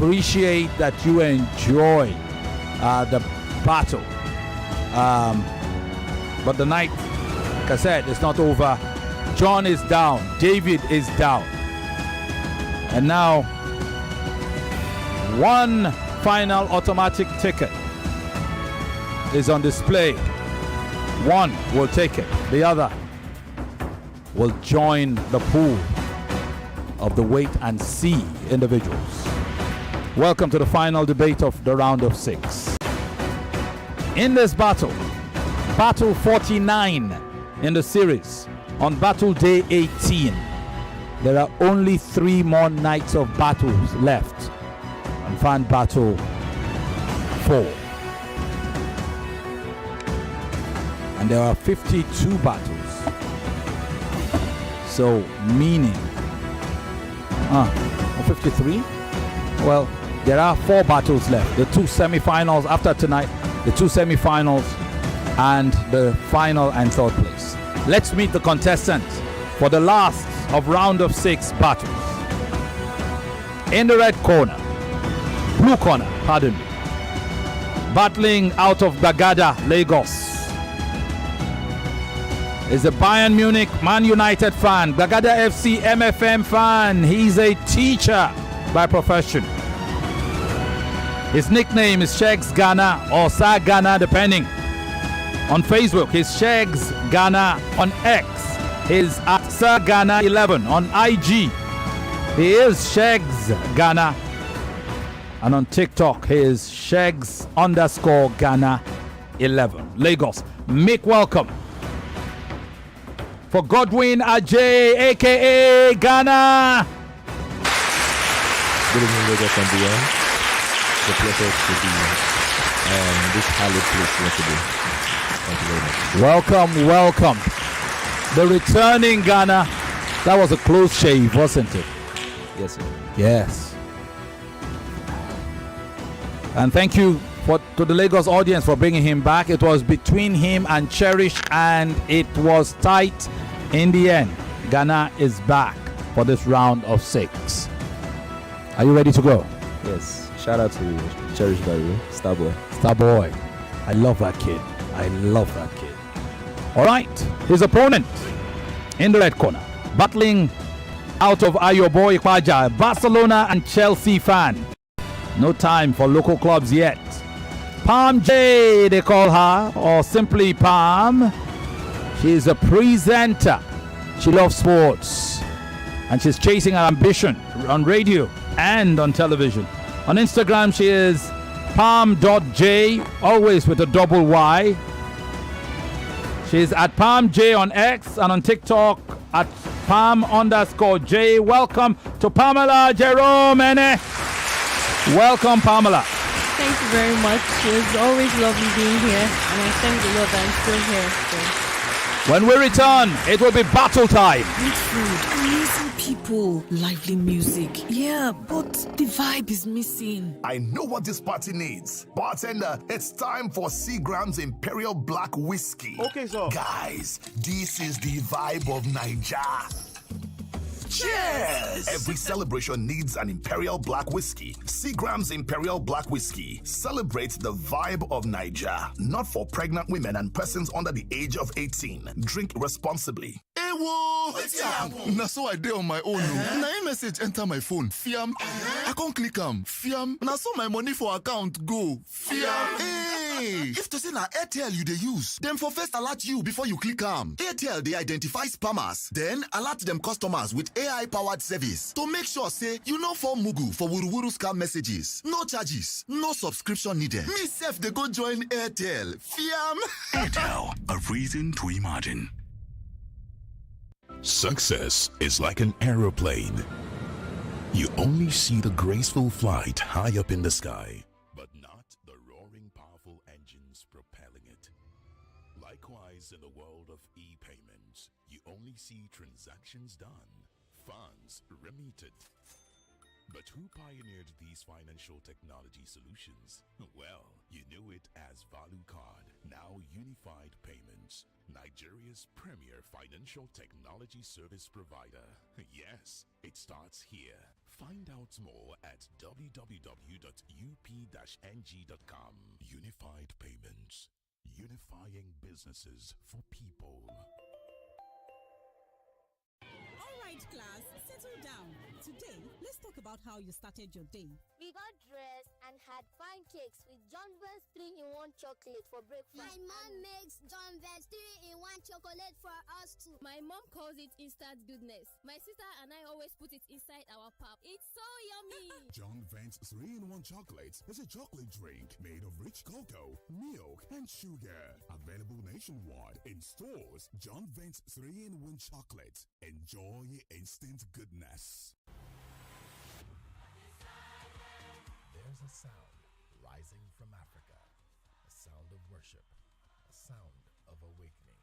appreciate that you enjoy the battle. But the night, like I said, it's not over. John is down. David is down. And now, one final automatic ticket is on display. One will take it. The other will join the pool of the wait and see individuals. Welcome to the final debate of the round of 6. In this battle, battle 49 in the series, on battle day 18, there are only 3 more nights of battles left and find battle 4. And there are 52 battles. So, meaning, 53? Well, there are 4 battles left. The 2 semi-finals after tonight, the 2 semi-finals, and the final and 3rd place. Let's meet the contestants for the last of round of 6 battles. In the red corner, blue corner, pardon me, battling out of Bagada, Lagos, is a Bayern Munich Man United fan, Bagada FC MFM fan. He's a teacher by profession. His nickname is Shags Gana or Sa Gana, depending. On Facebook, he's Shags Gana. On X, he's at Sir Gana 11. On IG, he is Shags Gana. And on TikTok, he is Shags_Gana 11. Lagos, make welcome for Godwin Ajay, aka Gana. Good evening, Lagos and beyond. It's a pleasure to be this hallowed place once again. Thank you very much. Welcome. The returning Gana. That was a close shave, wasn't it? Yes, sir. Yes. And thank you to the Lagos audience for bringing him back. It was between him and Cherish, and it was tight in the end. Gana is back for this round of 6. Are you ready to go? Yes. Shout out to Cherish Barry, Starboy. Starboy. I love that kid. All right. His opponent in the red corner, battling out of Ayoboy Kwaja, Barcelona and Chelsea fan. No time for local clubs yet. Palm J, they call her, or simply Palm. She's a presenter. She loves sports, and she's chasing her ambition on radio and on television. On Instagram, she is palm.j, always with a double Y. She's at Palm J on X, and on TikTok at Palm_J. Welcome to Pamela Jerome Ene. Welcome, Pamela. Thank you very much. It's always lovely being here, and I thank the Lord that I'm still here. So. When we return, it will be battle time. Good food, amazing people, lively music. Yeah, but the vibe is missing. I know what this party needs. Bartender, it's time for Seagram's Imperial Black Whiskey. Okay, sir. Guys, this is the vibe of Niger. Cheers! Every celebration needs an Imperial Black Whiskey. Seagram's Imperial Black Whiskey celebrates the vibe of Niger. Not for pregnant women and persons under the age of 18. Drink responsibly. Now so I did on my own. Now a message enter my phone. Fiam. I can't click Fiam. Now so my money for account go. Fiam. Hey. If to say na Airtel you dey use, them for first alert you before you click Airtel they identify spammers, then alert them customers with AI-powered service to make sure say you no fall mugu for wuruwuru scam messages. No charges, no subscription needed. Me self they go join Airtel. Fiam. Airtel, a reason to imagine. Success is like an aeroplane. You only see the graceful flight high up in the sky, but not the roaring powerful engines propelling it. Likewise, in the world of e-payments, you only see transactions done, funds remitted, But who pioneered these financial technology solutions? Well, you knew it as Value Card, now Unified Payments, Nigeria's premier financial technology service provider. Yes, it starts here. Find out more at www.up-ng.com. Unified Payments, unifying businesses for people. All right, class, settle down. Today, let's talk about how you started your day. We got dressed and had pancakes with John Vance 3-in-1 chocolate for breakfast. My mom makes John Vance 3-in-1 chocolate for us too. My mom calls it instant goodness. My sister and I always put it inside our pap. It's so yummy. John Vance 3-in-1 chocolate is a chocolate drink made of rich cocoa, milk, and sugar. Available nationwide in stores. John Vance 3-in-1 chocolate. Enjoy instant goodness. There's a sound rising from Africa, a sound of worship, a sound of awakening.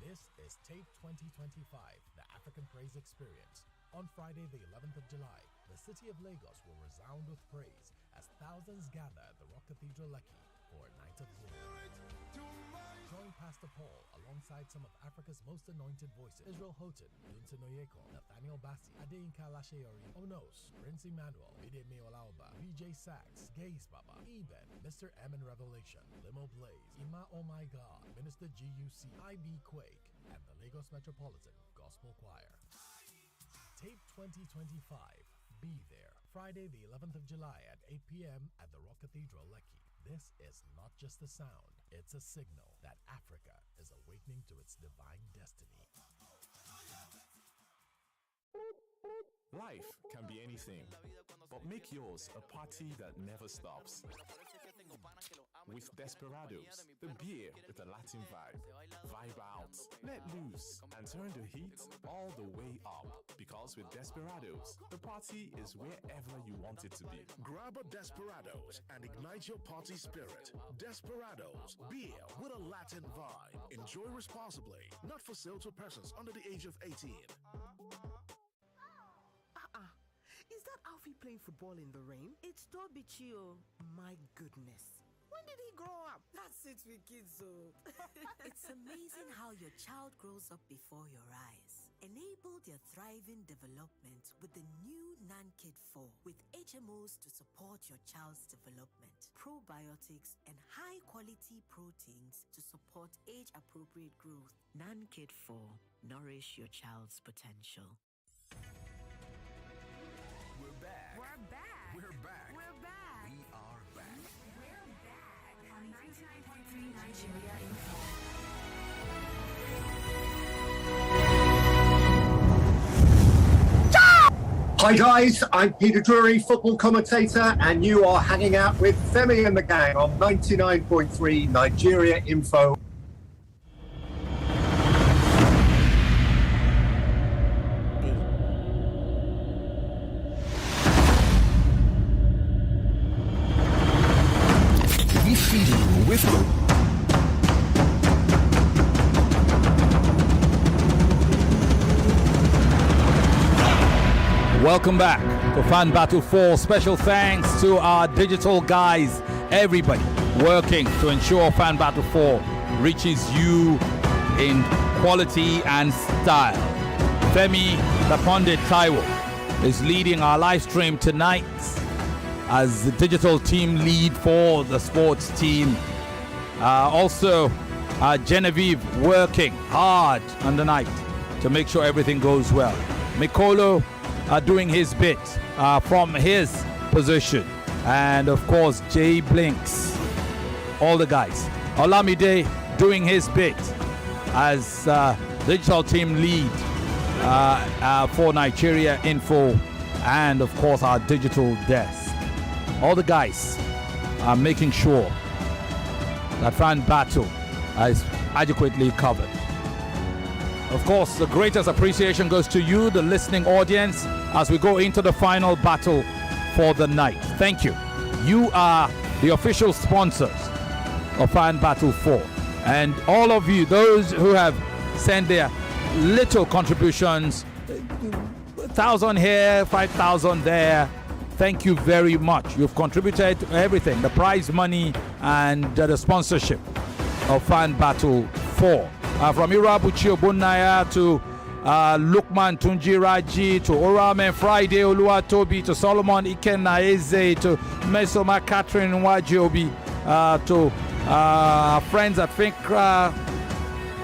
This is Tape 2025, the African Praise Experience. On Friday, the 11th of July, the city of Lagos will resound with praise as thousands gather at the Rock Cathedral Lekki for a night of glory. Join Pastor Paul alongside some of Africa's most anointed voices: Israel Houghton, Dunsin Oyeko, Nathaniel Bassi, Adeyinka Lasheori, Onos, Prince Emmanuel, Bidemi Olaoba, BJ Sachs, Gaze Baba, Eben, Mr. M in Revelation, Limo Blaze, Ima Oh My God, Minister GUC, IB Quake, and the Lagos Metropolitan Gospel Choir. Tape 2025. Be there. Friday, the 11th of July at 8 p.m. at the Rock Cathedral, Lekki. This is not just a sound, it's a signal that Africa is awakening to its divine destiny. Life can be anything, but make yours a party that never stops. With Desperados, the beer with a Latin vibe. Vibe out, let loose, and turn the heat all the way up. Because with Desperados, the party is wherever you want it to be. Grab a Desperados and ignite your party spirit. Desperados, beer with a Latin vibe. Enjoy responsibly. Not for sale to persons under the age of 18. Is that Alfie playing football in the rain? It's Toby Chio. My goodness. When did he grow up? That's it with kids, though. It's amazing how your child grows up before your eyes. Enable their thriving development with the new NanKid 4 with HMOs to support your child's development, probiotics, and high-quality proteins to support age-appropriate growth. NanKid 4. Nourish your child's potential. We're back. We're back. We're back. We're back. We are back. We're back on 99.3 Nigeria Info. Hi guys, I'm Peter Drury, football commentator, and you are hanging out with Femi and the Gang on 99.3 Nigeria Info. We feed you with Welcome back to Fan Battle 4. Special thanks to our digital guys, everybody working to ensure Fan Battle 4 reaches you in quality and style. Femi the Pundit Taiwo is leading our live stream tonight as the digital team lead for the sports team. Also, Genevieve working hard on the night to make sure everything goes well. Mikolo doing his bit from his position. And of course, Jay Blinks, all the guys. Olamide doing his bit as digital team lead for Nigeria Info, and of course our digital desk. All the guys are making sure that Fan Battle is adequately covered. Of course, the greatest appreciation goes to you, the listening audience, as we go into the final battle for the night. Thank you. You are the official sponsors of Fan Battle 4. And all of you, those who have sent their little contributions, 5,000 here, 5,000 there. Thank you very much. You've contributed to everything, the prize money and the sponsorship of Fan Battle 4. From Irabuchi Obunaya to Lukman Tunjiraji to Oramen Friday Oluwatobi to Solomon Ikenna Eze to Mesoma Catherine Wajiobi to friends at Finkra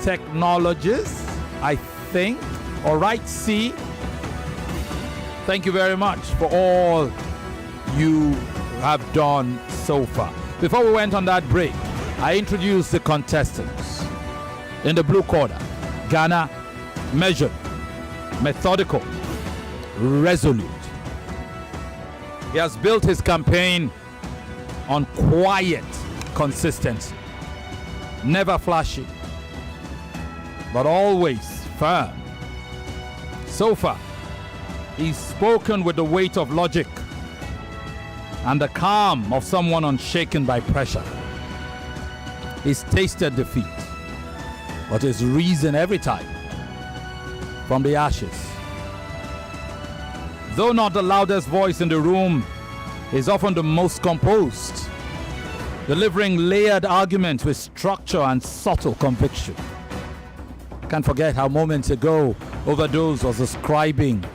Technologies, I think. All right, C. Thank you very much for all you have done so far. Before we went on that break, I introduced the contestants. In the blue corner, Gana, measured, methodical, resolute. He has built his campaign on quiet consistency. Never flashy, but always firm. So far, he's spoken with the weight of logic and the calm of someone unshaken by pressure. He's tasted defeat, but he's risen every time from the ashes. Though not the loudest voice in the room, he's often the most composed, delivering layered arguments with structure and subtle conviction. Can't forget how moments ago Overdose was describing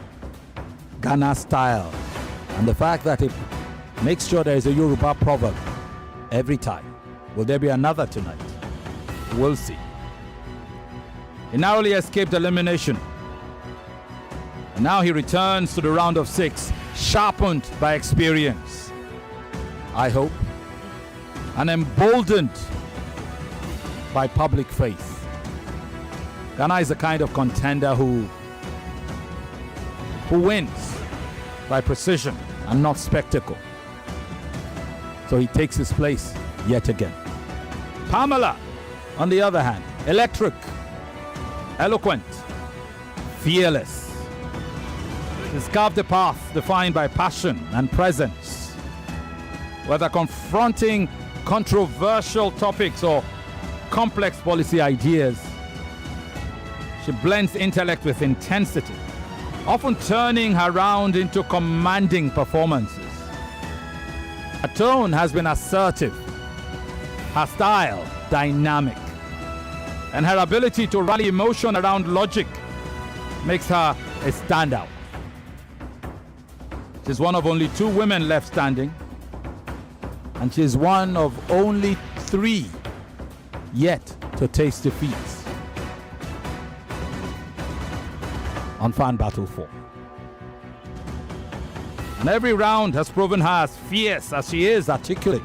Ghana style and the fact that it makes sure there is a Yoruba proverb every time. Will there be another tonight? We'll see. He narrowly escaped elimination. And now he returns to the round of 6, sharpened by experience, I hope, and emboldened by public faith. Ghana is the kind of contender who wins by precision and not spectacle. So he takes his place yet again. Pamela, on the other hand, electric, eloquent, fearless. She's carved a path defined by passion and presence. Whether confronting controversial topics or complex policy ideas, she blends intellect with intensity, often turning her round into commanding performances. Her tone has been assertive, her style dynamic, and her ability to rally emotion around logic makes her a standout. She's one of only 2 women left standing, and she's one of only 3 yet to taste defeat on Fan Battle 4. And every round has proven her as fierce as she is articulate.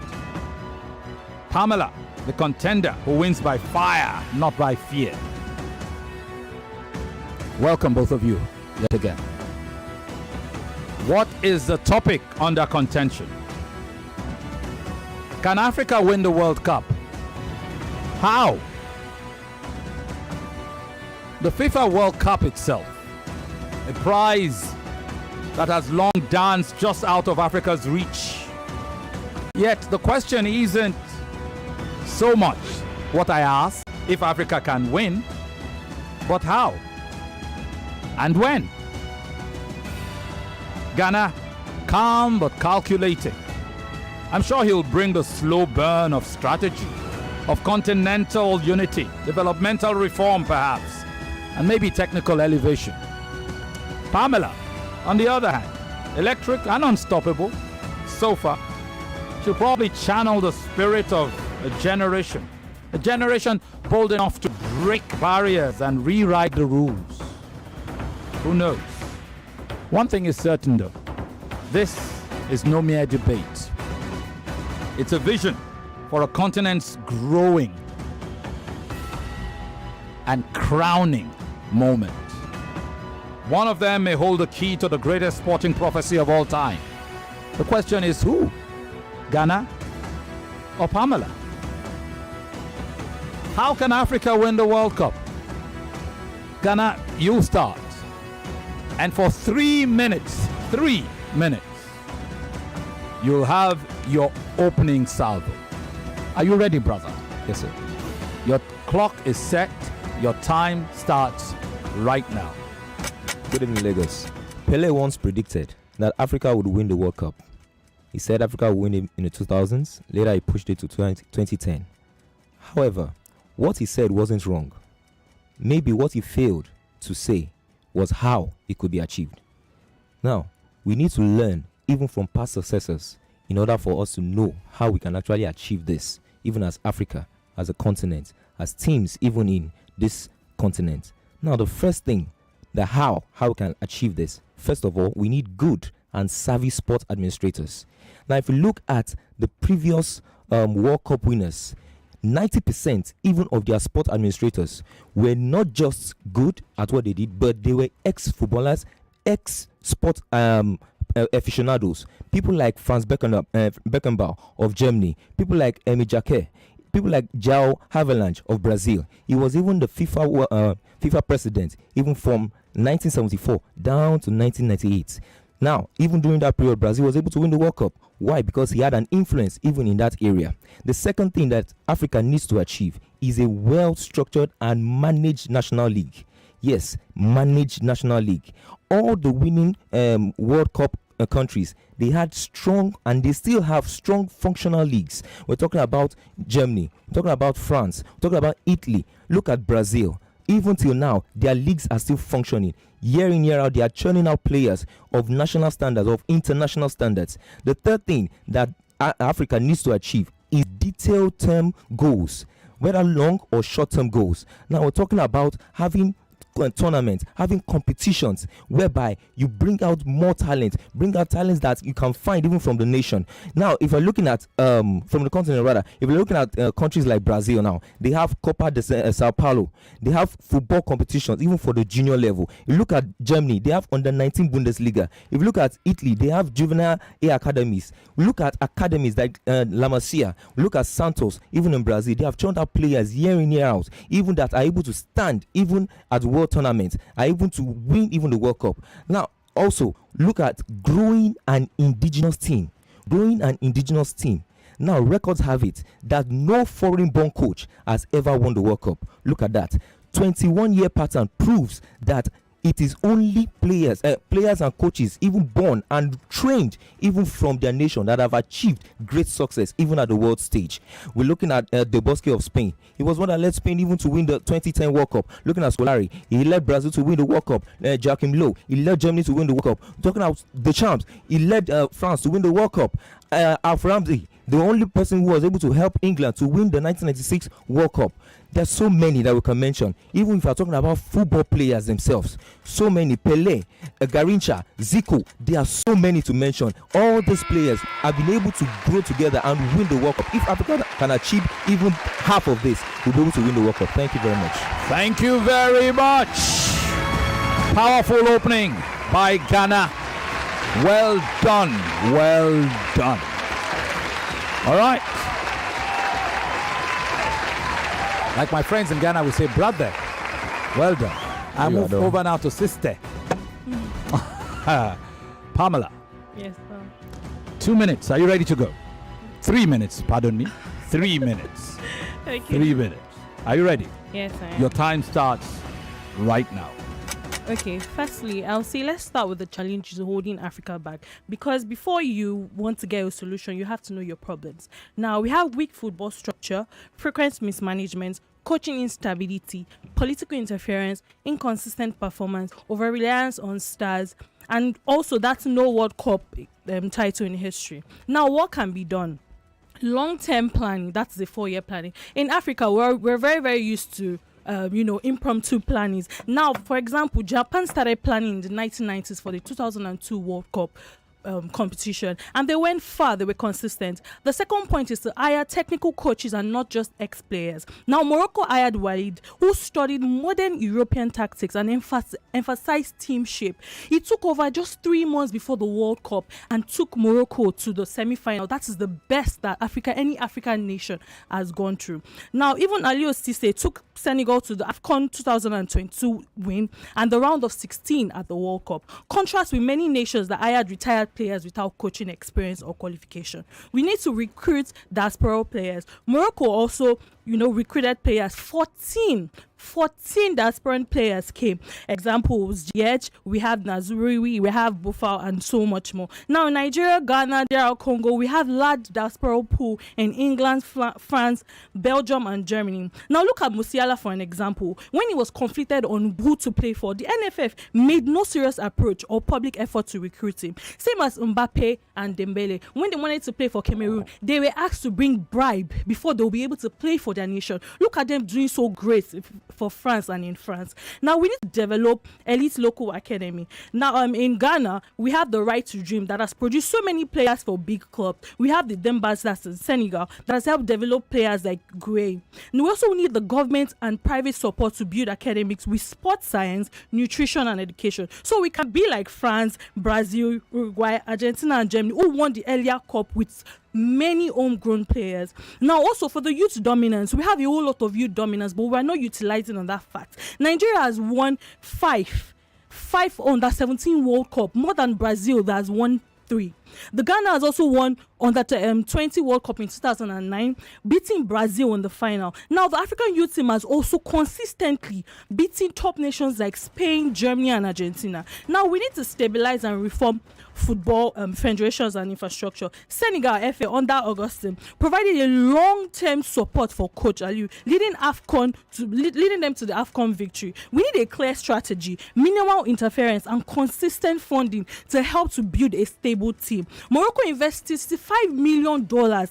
Pamela, the contender who wins by fire, not by fear. Welcome both of you yet again. What is the topic under contention? Can Africa win the World Cup? How? The FIFA World Cup itself, a prize that has long danced just out of Africa's reach. Yet the question isn't so much what I ask, if Africa can win, but how and when. Ghana, calm but calculating. I'm sure he'll bring the slow burn of strategy, of continental unity, developmental reform perhaps, and maybe technical elevation. Pamela, on the other hand, electric and unstoppable. So far, she'll probably channel the spirit of a generation bold enough to break barriers and rewrite the rules. Who knows? One thing is certain though, this is no mere debate. It's a vision for a continent's growing and crowning moment. One of them may hold the key to the greatest sporting prophecy of all time. The question is who? Ghana or Pamela? How can Africa win the World Cup? Ghana, you start. And for 3 minutes, you'll have your opening salvo. Are you ready, brother? Yes, sir. Your clock is set. Your time starts right now. Good evening, Lagos. Pele once predicted that Africa would win the World Cup. He said Africa would win it in the 2000s. Later, he pushed it to 2010. However, what he said wasn't wrong. Maybe what he failed to say was how it could be achieved. Now, we need to learn even from past successors in order for us to know how we can actually achieve this, even as Africa, as a continent, as teams, even in this continent. Now, the first thing, the how we can achieve this, first of all, we need good and savvy sport administrators. Now, if you look at the previous World Cup winners, 90% even of their sport administrators were not just good at what they did, but they were ex-footballers, ex-sport aficionados. People like Franz Beckenbauer of Germany, people like Emi Jacquet, people like João Havelange of Brazil. He was even the FIFA president, even from 1974 down to 1998. Now, even during that period, Brazil was able to win the World Cup. Why? Because he had an influence even in that area. The second thing that Africa needs to achieve is a well-structured and managed national league. Yes, managed national league. All the winning World Cup countries, they had strong, and they still have strong functional leagues. We're talking about Germany, we're talking about France, we're talking about Italy. Look at Brazil. Even till now, their leagues are still functioning. Year in, year out, they are churning out players of national standards, of international standards. The third thing that Africa needs to achieve is detailed term goals, whether long or short term goals. Now, we're talking about having tournaments, having competitions whereby you bring out more talent, bring out talents that you can find even from the nation. Now, if you're looking at from the continent rather, if you're looking at countries like Brazil now, they have Copa de Sao Paulo, they have football competitions even for the junior level. You look at Germany, they have under 19 Bundesliga. If you look at Italy, they have juvenile A academies. We look at academies like La Masia, we look at Santos. Even in Brazil, they have churned out players year in, year out, even that are able to stand even at world tournaments, are able to win even the World Cup. Now, also look at growing an indigenous team. Now, records have it that no foreign-born coach has ever won the World Cup. Look at that. 21-year pattern proves that it is only players and coaches even born and trained even from their nation that have achieved great success even at the world stage. We're looking at the Bosque of Spain. He was one that led Spain even to win the 2010 World Cup. Looking at Scolari, he led Brazil to win the World Cup. Joachim Low, he led Germany to win the World Cup. Talking about the champs, he led France to win the World Cup. Alf Ramsey, the only person who was able to help England to win the 1996 World Cup. There's so many that we can mention. Even if we're talking about football players themselves, so many. Pele, Garincha, Zico, there are so many to mention. All these players have been able to grow together and win the World Cup. If Africa can achieve even half of this, we'll be able to win the World Cup. Thank you very much. Thank you very much. Powerful opening by Ghana. Well done. Well done. All right. Like my friends in Ghana will say, brother, well done. I move over now to sister. Pamela. Yes, sir. 2 minutes. Are you ready to go? 3 minutes, pardon me. 3 minutes. Okay. 3 minutes. Are you ready? Yes, I am. Your time starts right now. Okay, firstly, I'll say let's start with the challenges holding Africa back, because before you want to get a solution, you have to know your problems. Now, we have weak football structure, frequent mismanagement, coaching instability, political interference, inconsistent performance, over-reliance on stars, and also that's no World Cup title in history. Now, what can be done? Long-term planning, that's the 4-year planning. In Africa, we're very, very used to impromptu plannings. Now, for example, Japan started planning in the 1990s for the 2002 World Cup competition, and they went far. They were consistent. The second point is to hire technical coaches and not just ex-players. Now, Morocco hired Walid, who studied modern European tactics and emphasized team shape. He took over just 3 months before the World Cup and took Morocco to the semi-final. That is the best that any African nation has gone through. Now, even Aliou Cisse took Senegal to the AFCON 2022 win and the round of 16 at the World Cup. Contrast with many nations that hired retired players without coaching experience or qualification. We need to recruit diaspora players. Morocco also, recruited players. 14 diasporan players came. Examples, Ziyech, we have Nazuri, we have Bufal, and so much more. Now, in Nigeria, Ghana, DR Congo, we have large diaspora pool in England, France, Belgium, and Germany. Now, look at Musiala for an example. When he was conflicted on who to play for, the NFF made no serious approach or public effort to recruit him. Same as Mbappe and Dembele. When they wanted to play for Cameroon, they were asked to bring bribe before they'll be able to play for their nation. Look at them doing so great for France and in France. Now we need to develop elite local academy. Now in Ghana, we have the Right to Dream that has produced so many players for big clubs. We have the Dembas, that's in Senegal, that has helped develop players like Gray. And we also need the government and private support to build academics with sports science, nutrition, and education. So we can be like France, Brazil, Uruguay, Argentina, and Germany, who won the earlier cup with many homegrown players. Now also for the youth dominance, we have a whole lot of youth dominance, but we're not utilizing on that fact. Nigeria has won five under 17 World Cup, more than Brazil that has won 3. The Ghana has also won on that 20 World Cup in 2009, beating Brazil in the final. Now, the African youth team has also consistently beaten top nations like Spain, Germany, and Argentina. Now, we need to stabilize and reform football federations and infrastructure. Senegal FA under Augustine provided a long-term support for Coach Aliou, leading them to the AFCON victory. We need a clear strategy, minimal interference, and consistent funding to help to build a stable team. Morocco invested $65 million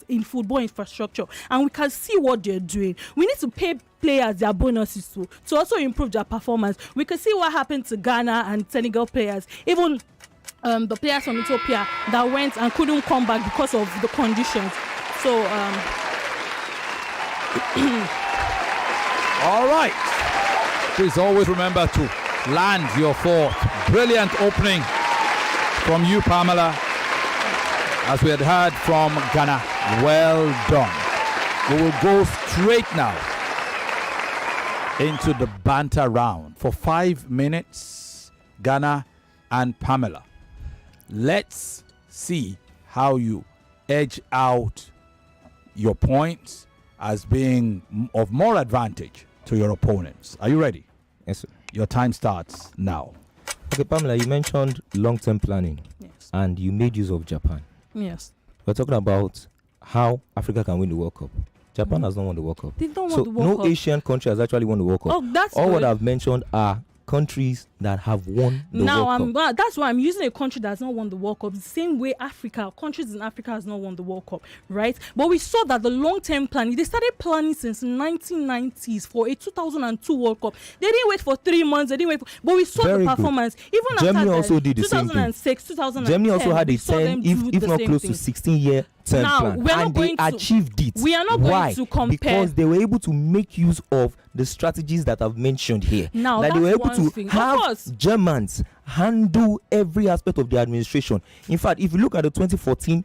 in football infrastructure, and we can see what they're doing. We need to pay players their bonuses to also improve their performance. We can see what happened to Ghana and Senegal players, even the players from Ethiopia that went and couldn't come back because of the conditions. So, all right. Please always remember to land your fourth. Brilliant opening from you, Pamela, as we had heard from Ghana. Well done. We will go straight now into the banter round for 5 minutes. Ghana and Pamela. Let's see how you edge out your points as being of more advantage to your opponents. Are you ready? Yes, sir. Your time starts now. Okay, Pamela, you mentioned long-term planning. Yes. And you made use of Japan. Yes. We're talking about how Africa can win the World Cup. Japan has not won the World Cup. They don't want the World Cup. No Asian country has actually won the World Cup. Oh, that's all good. what I've mentioned are countries that have won the World Cup. That's why I'm using a country that has not won the World Cup. The same way countries in Africa has not won the World Cup, right? But we saw that the long-term planning, they started planning since 1990s for a 2002 World Cup. They didn't wait for 3 months. They didn't wait but we saw the performance. Even Germany after also did the 2006, same thing. 2010. Germany also had a 10, if not close to 16-year term plan, and they achieved it. We are not going to compare, because they were able to make use of the strategies that I've mentioned here. Now, like they were able to thing. have Germans handle every aspect of the administration. In fact, if you look at the 2014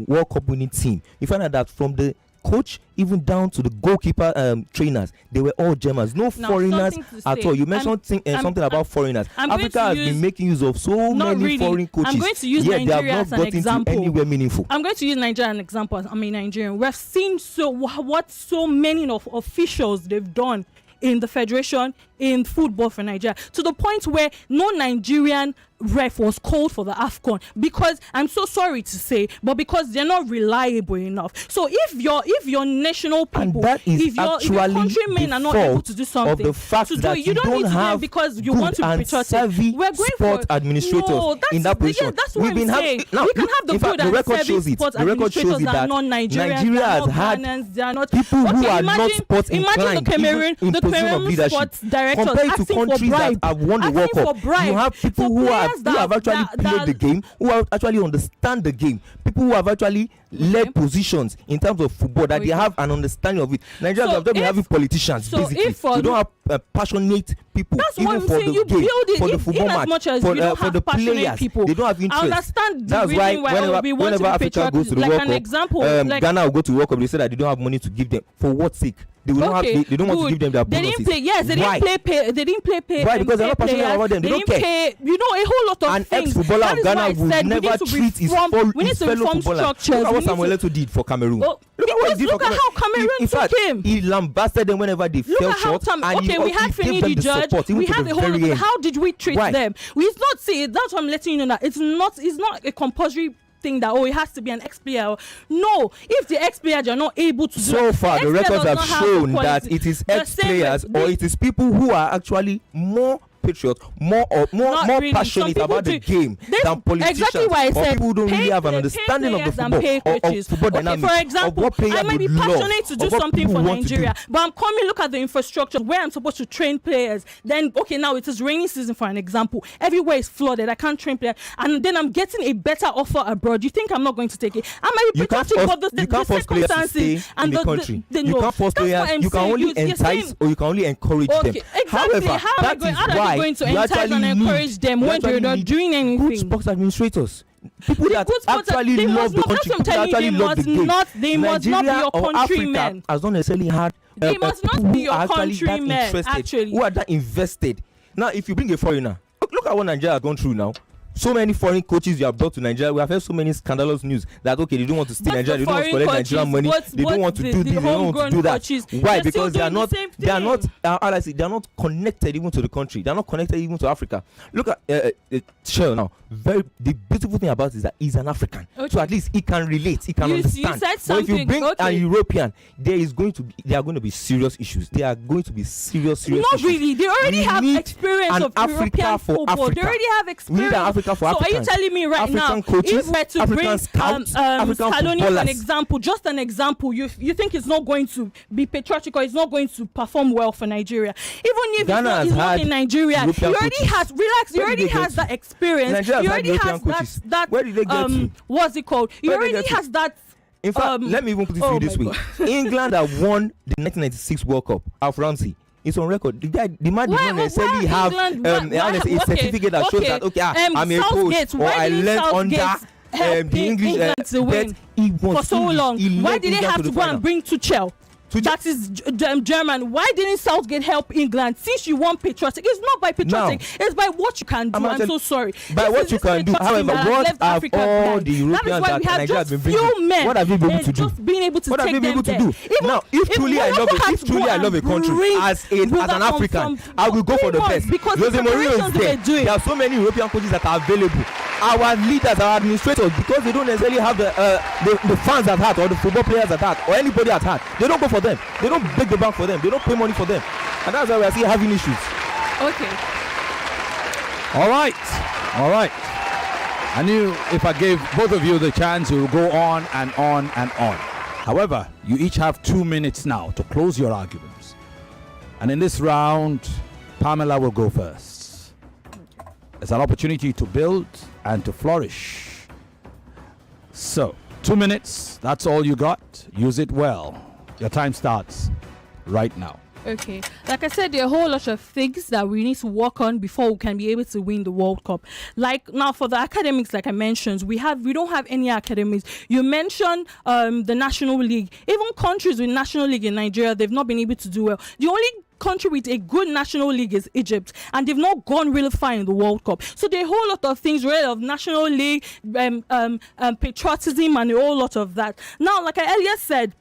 World Cup winning team, you find out that from the coach even down to the goalkeeper trainers, they were all Germans, no foreigners at all. You mentioned something about foreigners. Africa has been making use of so many foreign coaches. I'm going to use Nigeria as an example. Anywhere meaningful. I'm going to use Nigeria as an example. I'm a Nigerian. We've seen what so many of officials they've done in the federation in football for Nigeria, to the point where no Nigerian ref was called for the AFCON, because I'm so sorry to say, but because they're not reliable enough. So if your national people, if your countrymen are not able to do something, of the fact that you don't have because you want to be savvy sport administrators in that position. Yeah, that's what I'm saying. We can have the good and savvy sport administrators that are not Nigerians, Nigeria has had people who are not sports inclined. Imagine the Cameroon sports directors compared to countries that have won the World Cup. You have people who have actually played the game, who actually understand the game, people who have actually led positions in terms of football, that they have an understanding of it. Nigerians have just been having politicians, basically. They don't have passionate people, even for the game, for the football match, for the players. They don't have interest. That's why whenever Africa goes to the World Cup, Ghana will go to the World Cup, they say that they don't have money to give them. For what sake? They don't want to give them their bonuses. They didn't play. Why? Because they're not passionate about them. They don't care. A whole lot of an things. An ex-footballer of Ghana would never treat his fellow footballer. Look at what Samuel Eto'o did for Cameroon. Look at what he did look for at how Cameroon in took fact, him. He lambasted them whenever they Look fell at how short. okay, we had Femi the Judge. We had the whole. How did we treat them? We not see. That's what I'm letting you know that it's not a compulsory thing that it has to be an ex-player. No, if the ex-players are not able to so far the records have shown that it is ex-players or it is people who are actually more patriots, more really passionate about the game than politicians. Exactly why I said people don't really have an understanding of the football or football dynamics. For example, I might be passionate to do something for Nigeria, but I'm coming look at the infrastructure where I'm supposed to train players. Then now it is rainy season for an example. Everywhere is flooded. I can't train players, and then I'm getting a better offer abroad. You think I'm not going to take it? I might be patriotic, but the circumstances and the country. You can't force players. You can only entice or you can only encourage them. However, how am I going to entice and encourage them when they're not doing anything? Good sports administrators, people that actually love the country, people that actually love the game. They must not be your countrymen. Has not necessarily had they must not be your countrymen. Actually, who are that invested. Now, if you bring a foreigner, look at what Nigeria has gone through now. So many foreign coaches you have brought to Nigeria. We have heard so many scandalous news that they don't want to stay in Nigeria, they don't want to collect Nigerian money, they don't want to do this, they don't want to do that. Why? Because they are not connected even to the country. They are not connected even to Africa. Look at Shell now. The beautiful thing about it is that he's an African, so at least he can relate, he can understand. But if you bring an European, there are going to be serious issues. There are going to be serious not issues. Really, they already have experience of European football. They already have experience. So are you telling me right now, if we're to bring Scaloni for an example, just an example, you think it's not going to be patriotic or it's not going to perform well for Nigeria? Even if it's not in Nigeria, he already has that experience. He already has that. Where did they get to? What's it called? He already has that. In fact, let me even put it to you this way: England have won the 1996 World Cup. Alf Ramsey. It's on record. The man did not necessarily have a certificate that shows that I'm a coach or I learned under the English to win for so long. Why did they have to go and bring Tuchel? That is German. Why didn't Southgate help England? Since you want patriotic, it's not by patriotic. It's by what you can do. I'm so sorry. By what you can do. However, what have all the Europeans that Nigeria has been bringing? What have you been able to do? Just being able to what have you been able to do? Now, if truly I love a country as an African, I will go for the best. Because Jose Mourinho is there. There are so many European coaches that are available. Our leaders, our administrators, because they don't necessarily have the fans at heart or the football players at heart or anybody at heart, they don't go for them. They don't beg the bank for them. They don't pay money for them. And that's why we are still having issues. Okay. All right. I knew if I gave both of you the chance, you will go on and on and on. However, you each have 2 minutes now to close your arguments. And in this round, Pamela will go first. It's an opportunity to build and to flourish. So, 2 minutes, that's all you got. Use it well. Your time starts right now. Okay. Like I said, there are a whole lot of things that we need to work on before we can be able to win the World Cup. Like now for the academics, like I mentioned, we don't have any academics. You mentioned the National League. Even countries with National League in Nigeria, they've not been able to do well. The only country with a good national league is Egypt, and they've not gone really far in the World Cup. So there are a whole lot of things related of national league, patriotism, and a whole lot of that. Now, like I earlier said,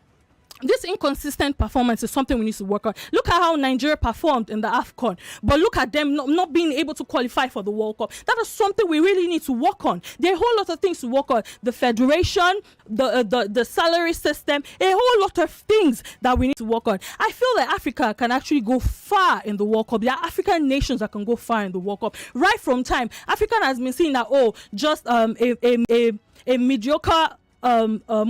this inconsistent performance is something we need to work on. Look at how Nigeria performed in the AFCON, but look at them not being able to qualify for the World Cup. That is something we really need to work on. There are a whole lot of things to work on. The federation, the salary system, a whole lot of things that we need to work on. I feel that Africa can actually go far in the World Cup. There are African nations that can go far in the World Cup. Right from time, Africa has been seen that, just a mediocre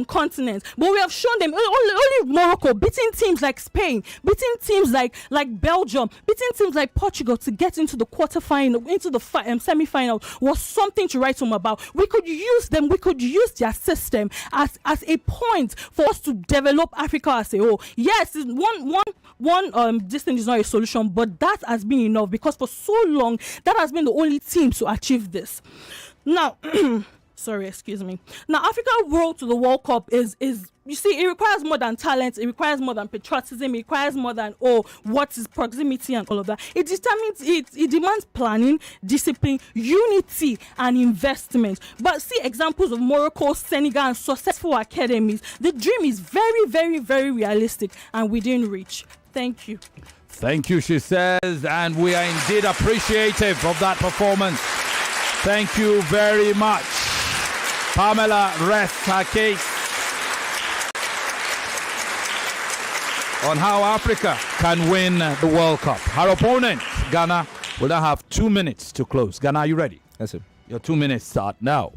continent, but we have shown them only Morocco beating teams like Spain, beating teams like Belgium, beating teams like Portugal to get into the quarterfinal, into the semi-final was something to write home about. We could use them, we could use their system as a point for us to develop Africa as a whole. Yes, one this thing is not a solution, but that has been enough because for so long that has been the only team to achieve this. Now Sorry, excuse me. Now, Africa's road to the World Cup is you see, it requires more than talent, it requires more than patriotism, it requires more than what is proximity and all of that. It demands planning, discipline, unity, and investment. But see examples of Morocco, Senegal, and successful academies. The dream is very, very, very realistic and within reach. Thank you. Thank you, she says, and we are indeed appreciative of that performance. Thank you very much. Pamela rests her case on how Africa can win the World Cup. Her opponent, Ghana, will now have 2 minutes to close. Ghana, are you ready? Yes, sir. Your 2 minutes start now.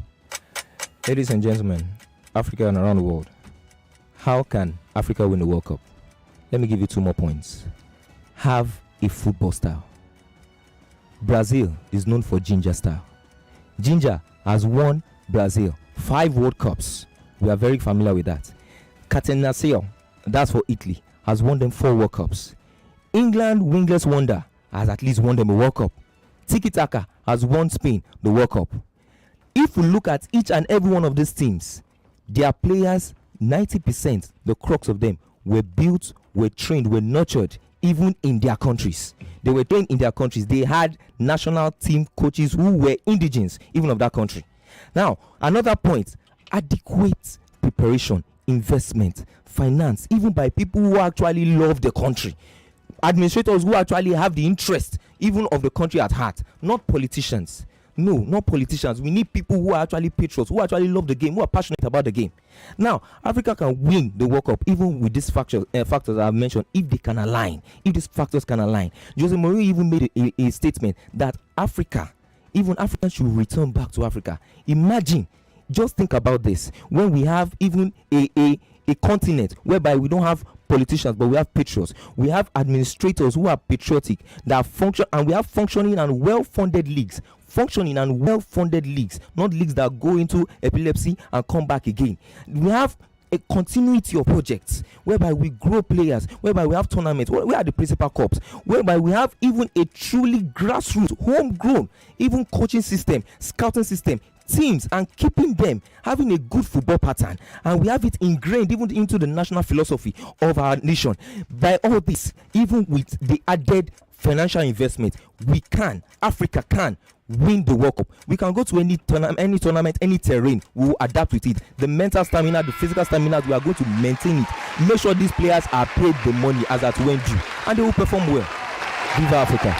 Ladies and gentlemen, Africa and around the world, how can Africa win the World Cup? Let me give you 2 more points. Have a football style. Brazil is known for ginger style. Ginger has won Brazil 5 World Cups. We are very familiar with that. Catenaccio, that's for Italy, has won them 4 World Cups. England wingless wonder has at least won them a World Cup. Tiki Taka has won Spain the World Cup. If we look at each and every one of these teams, their players, 90%, the crux of them, were built, were trained, were nurtured, even in their countries. They were trained in their countries. They had national team coaches who were indigenes, even of that country. Now, another point, adequate preparation, investment, finance, even by people who actually love the country. Administrators who actually have the interest, even of the country at heart, not politicians. No, not politicians. We need people who are actually patriots, who actually love the game, who are passionate about the game. Now, Africa can win the World Cup even with these factors I've mentioned, if they can align, if these factors can align. Jose Mourinho even made a statement that Africa, even Africans should return back to Africa. Imagine, just think about this, when we have even a continent whereby we don't have politicians, but we have patriots. We have administrators who are patriotic, that function, and we have functioning and well-funded leagues. Not leagues that go into epilepsy and come back again. We have a continuity of projects whereby we grow players, whereby we have tournaments, where are the principal cups, whereby we have even a truly grassroots, homegrown, even coaching system, scouting system, teams, and keeping them having a good football pattern, and we have it ingrained even into the national philosophy of our nation. By all this, even with the added financial investment, Africa can win the World Cup. We can go to any tournament, any terrain. We will adapt with it. The mental stamina, the physical stamina, we are going to maintain it. Make sure these players are paid the money as at when due, and they will perform well. Viva Africa.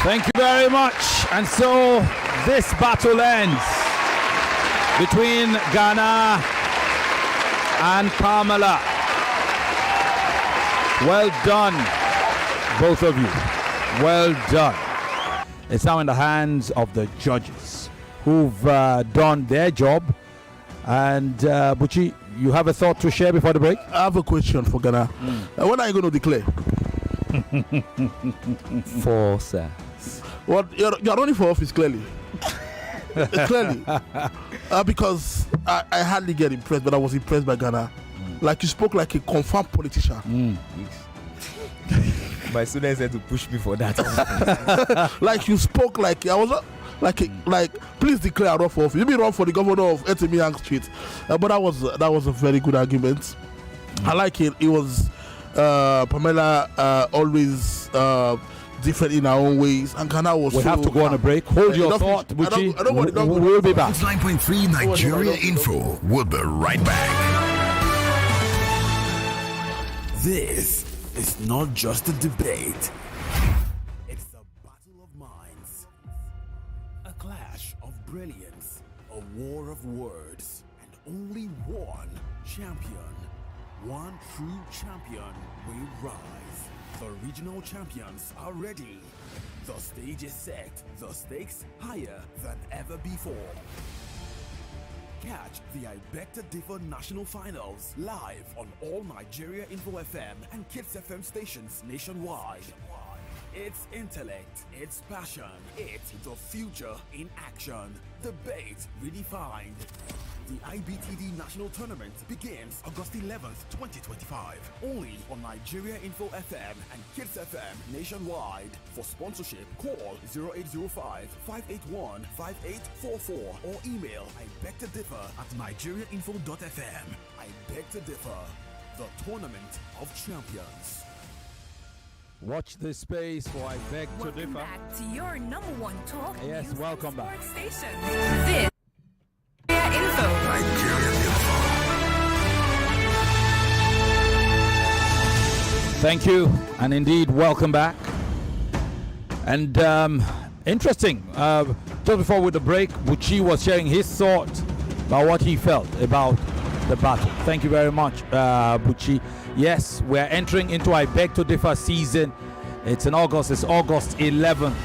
Thank you very much. And so this battle ends between Ghana and Pamela. Well done, both of you. Well done. It's now in the hands of the judges who've done their job. And Buchi, you have a thought to share before the break? I have a question for Ghana. When are you going to declare? 4, sir. What you're running for office, clearly. Clearly. Because I hardly get impressed, but I was impressed by Ghana. Like, you spoke like a confirmed politician. My students had to push me for that. Like, you spoke like I was like please declare I run for office. You mean run for the governor of Etimi Young Street? But that was a very good argument. I like it. It was Pamela always different in our own ways, and Ghana was. We have to go on a break. Hold your thought, Buchi. We'll be back. 9.3 Nigeria Info. We'll be right back. This is not just a debate. It's a battle of minds. A clash of brilliance. A war of words. And only one champion. One true champion will rise. The regional champions are ready. The stage is set. The stakes higher than ever before. Catch the Ibekta Differ National Finals live on all Nigeria Info FM and Kids FM stations nationwide. It's intellect, it's passion, it's the future in action. Debate redefined. The IBTD National Tournament begins August 11th, 2025. Only on Nigeria Info FM and Kids FM nationwide. For sponsorship, call 0805-581-5844 or email ibegtodiffer@nigeriainfo.fm. I beg to differ. The Tournament of Champions. Watch this space for I Beg to Welcome Differ. back to your number one talk Yes, news welcome and back. sports station. This Info. Thank you, and indeed, welcome back. And interesting, just before with the break, Buchi was sharing his thoughts about what he felt about the battle. Thank you very much, Buchi. Yes, we're entering into I Beg to Differ season. It's in August. It's August 11th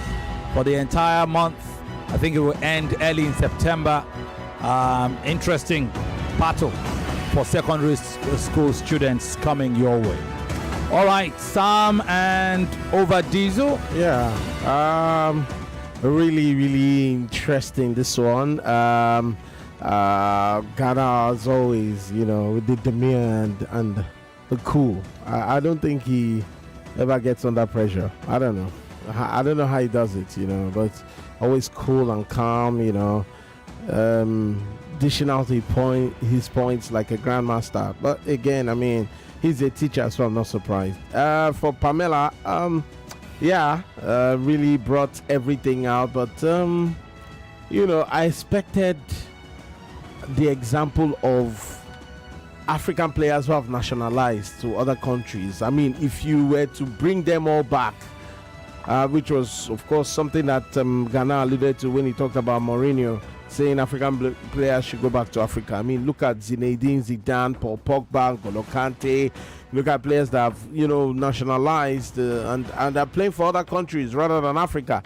for the entire month. I think it will end early in September. Interesting battle for secondary school students coming your way. All right, Sam and Over Diesel. Yeah, really interesting, this one. Gana, as always, with the demeanor and the cool. I don't think he ever gets under pressure. I don't know. I don't know how he does it, but always cool and calm, dishing out his points like a grandmaster. But again, I mean, he's a teacher, so I'm not surprised. For Pamela, really brought everything out, but I expected the example of African players who have nationalized to other countries. I mean, if you were to bring them all back, which was, of course, something that Gana alluded to when he talked about Mourinho, saying African players should go back to Africa. I mean, look at Zinedine Zidane, Paul Pogba, N'Golo Kante. Look at players that have, nationalized and are playing for other countries rather than Africa.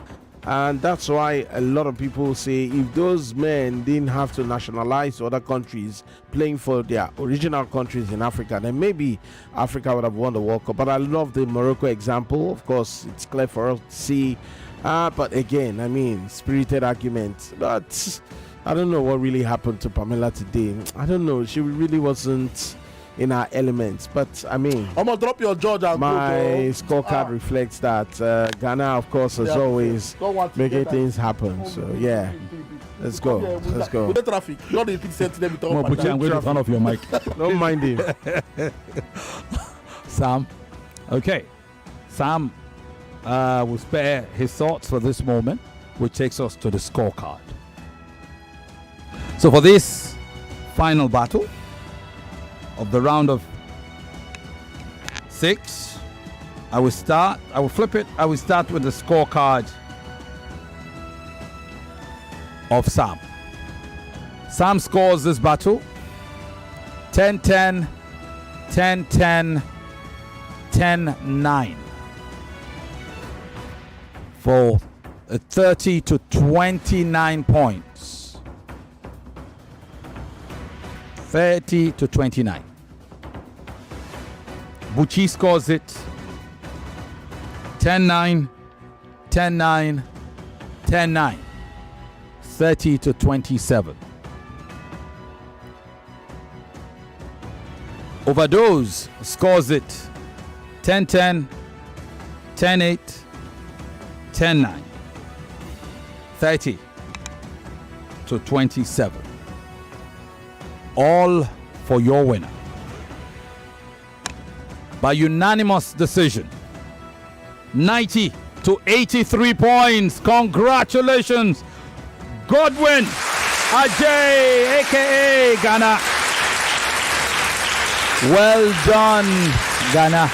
And that's why a lot of people say if those men didn't have to nationalize to other countries playing for their original countries in Africa, then maybe Africa would have won the World Cup. But I love the Morocco example. Of course, it's clear for us to see. But again, I mean, spirited argument. But I don't know what really happened to Pamela today. I don't know. She really wasn't in her elements. But I mean, I'm gonna drop your George and my scorecard reflects that Ghana, of course, as always, making things happen. So yeah, let's go. Let's go. With the traffic, not the big set. I'm going to turn off your mic. Don't mind him. Sam. Okay. Sam will spare his thoughts for this moment, which takes us to the scorecard. So for this final battle of the round of 6, I will flip it. I will start with the scorecard of Sam. Sam scores this battle 10-10, 10-10, 10-9 for 30 to 29 points. 30 to 29. Buchi scores it 10-9, 10-9, 10-9, 30 to 27. Overdose scores it 10-10, 10-8, 10-9, 30 to 27. All for your winner. By unanimous decision. 90 to 83 points. Congratulations, Godwin Ajay, aka Gana. Well done, Gana.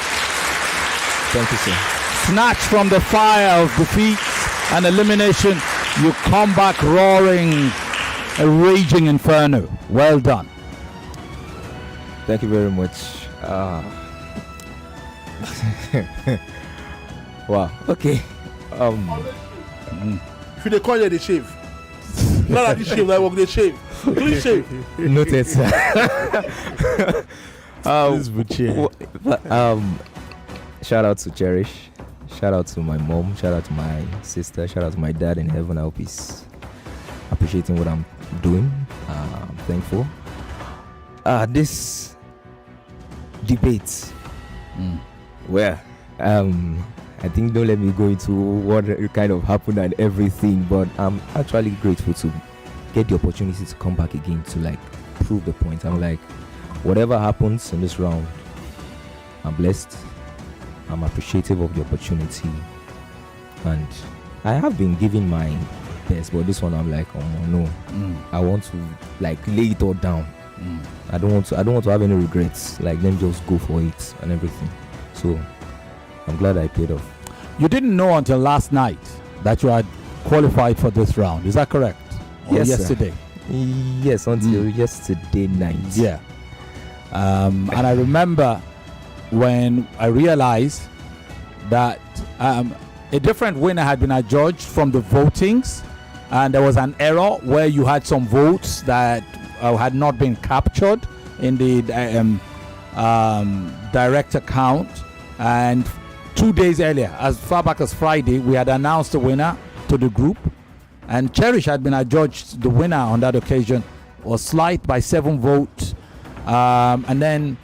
Thank you, sir. Snatched from the fire of defeat and elimination, you come back roaring, a raging inferno. Well done. Thank you very much. Wow. Okay. If you call you the shave, not at the shave, I work the shave. Clean shave. Noted, sir. Shout out to Cherish. Shout out to my mom. Shout out to my sister. Shout out to my dad in heaven. I hope he's appreciating what I'm doing. I'm thankful. This debate. Well, I think don't let me go into what kind of happened and everything, but I'm actually grateful to get the opportunity to come back again to like prove the point. I'm like, whatever happens in this round, I'm blessed. I'm appreciative of the opportunity, and I have been giving my best, but this one I'm like, oh no, I want to like lay it all down. I don't want to have any regrets. Like, let me just go for it and everything. So I'm glad I paid off. You didn't know until last night that you had qualified for this round. Is that correct? Or Yes, yesterday? Sir. Yes, until yesterday night. Yeah. And I remember when I realized that a different winner had been adjudged from the votings, and there was an error where you had some votes that had not been captured in the direct account. And 2 days earlier, as far back as Friday, we had announced the winner to the group, and Cherish had been adjudged the winner on that occasion, was slight by 7 votes. And then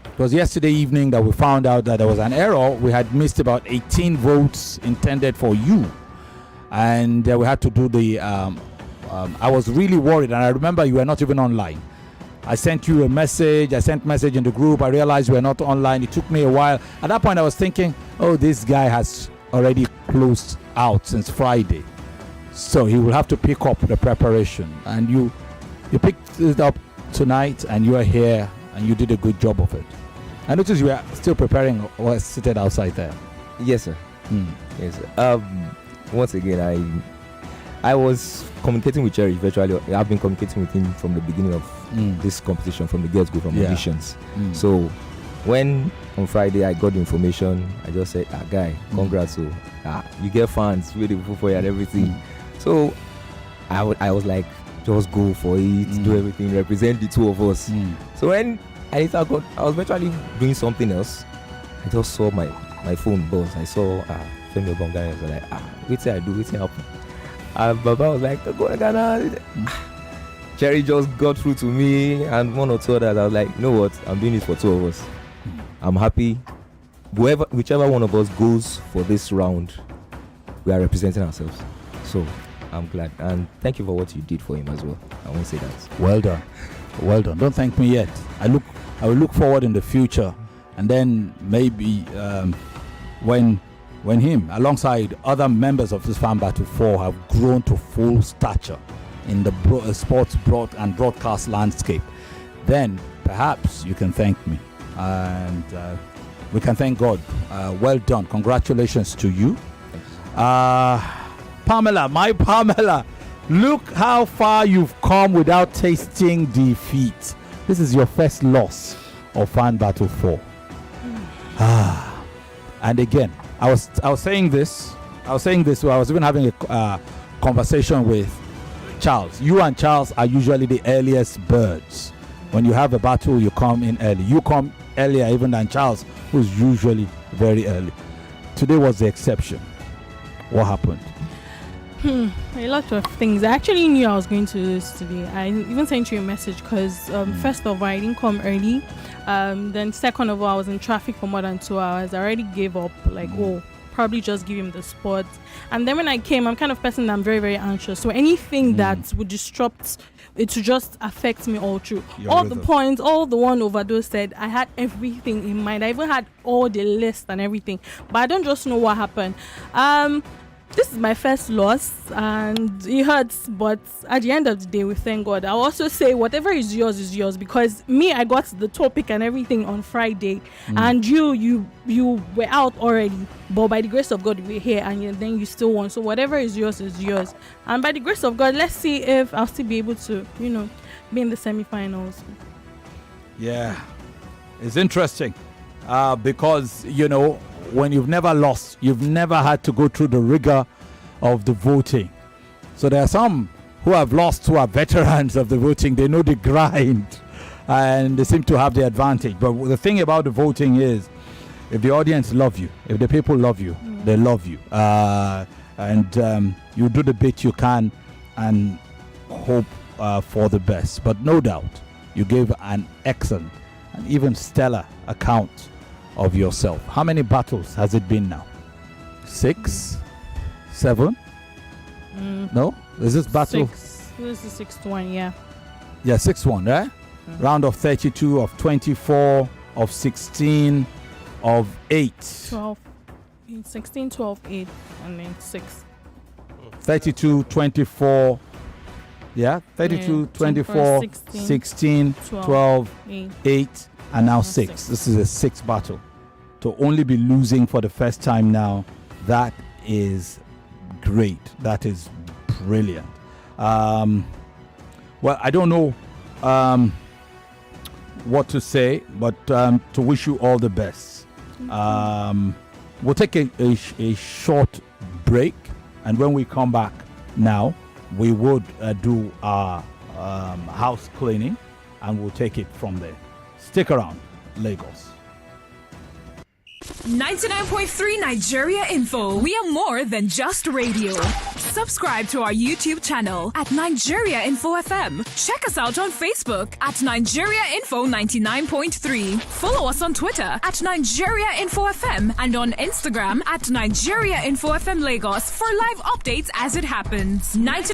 it was yesterday evening that we found out that there was an error. We had missed about 18 votes intended for you, and we had to do the I was really worried, and I remember you were not even online. I sent you a message. I sent message in the group. I realized you were not online. It took me a while. At that point, I was thinking, oh, this guy has already closed out since Friday, so he will have to pick up the preparation. And you picked it up tonight, and you are here, and you did a good job of it. I noticed you were still preparing or seated outside there. Yes, sir. Yes, sir. Once again, I was communicating with Cherry virtually. I've been communicating with him from the beginning of this competition, from the girls' group, from auditions. So when on Friday I got the information, I just said, guy, congrats. So you get fans waiting for you and everything. So I was like, just go for it, do everything, represent the two of us. So when I was virtually doing something else, I just saw my phone buzz. I saw Femi The Gang. I was like, wait till I do, wait till happen. Baba was like, go to Gana. Cherry just got through to me and one or two others. I was like, you know what? I'm doing this for two of us. I'm happy. Whichever one of us goes for this round, we are representing ourselves. So I'm glad. And thank you for what you did for him as well. I won't say that. Well done. Well done. Don't thank me yet. I will look forward in the future, and then maybe when him, alongside other members of this Fan Battle 4, have grown to full stature in the sports broadcast landscape, then perhaps you can thank me, and we can thank God. Well done. Congratulations to you. Pamela, my Pamela, look how far you've come without tasting defeat. This is your first loss of Fan Battle 4. And again, I was saying this. I was even having a conversation with Charles. You and Charles are usually the earliest birds. When you have a battle, you come in early. You come earlier even than Charles, who's usually very early. Today was the exception. What happened? A lot of things. I actually knew I was going to lose today. I even sent you a message because first of all, I didn't come early. Then second of all, I was in traffic for more than 2 hours. I already gave up. Probably just give him the spot. And then when I came, I'm kind of person that I'm very, very anxious. So anything that would disrupt it to just affect me all through. All the points, all the one overdose said, I had everything in mind. I even had all the list and everything. But I don't just know what happened. This is my first loss and it hurts, but at the end of the day, we thank God. I'll also say whatever is yours because me, I got the topic and everything on Friday and you were out already, but by the grace of God, we're here and then you still won. So whatever is yours. And by the grace of God, let's see if I'll still be able to, be in the semifinals. Yeah, it's interesting because, when you've never lost, you've never had to go through the rigor of the voting. So there are some who have lost, who are veterans of the voting. They know the grind and they seem to have the advantage. But the thing about the voting is, if the audience love you, if the people love you, they love you. And you do the bit you can and hope for the best. But no doubt, You gave an excellent and even stellar account of yourself. How many battles has it been now? 6? 7? No? Is this battle? 6. This is the 6th one, yeah. Yeah, 6-1, right? Round of 32, of 24, of 16, of 8. 12, 16, 12, 8, and then 6. 32, 24. Yeah, 32, Yeah, 24, 16, 16, 12, 8, 8, and now 6. 6. This is a 6th battle. To only be losing for the first time now, that is great. That is brilliant. Well, I don't know what to say, but to wish you all the best. We'll take a short break, and when we come back now, we would do our house cleaning, and we'll take it from there. Stick around, Lagos. 99.3 Nigeria Info. We are more than just radio. Subscribe to our YouTube channel at Nigeria Info FM. Check us out on Facebook at Nigeria Info 99.3. Follow us on Twitter at Nigeria Info FM and on Instagram at Nigeria Info FM Lagos for live updates as it happens.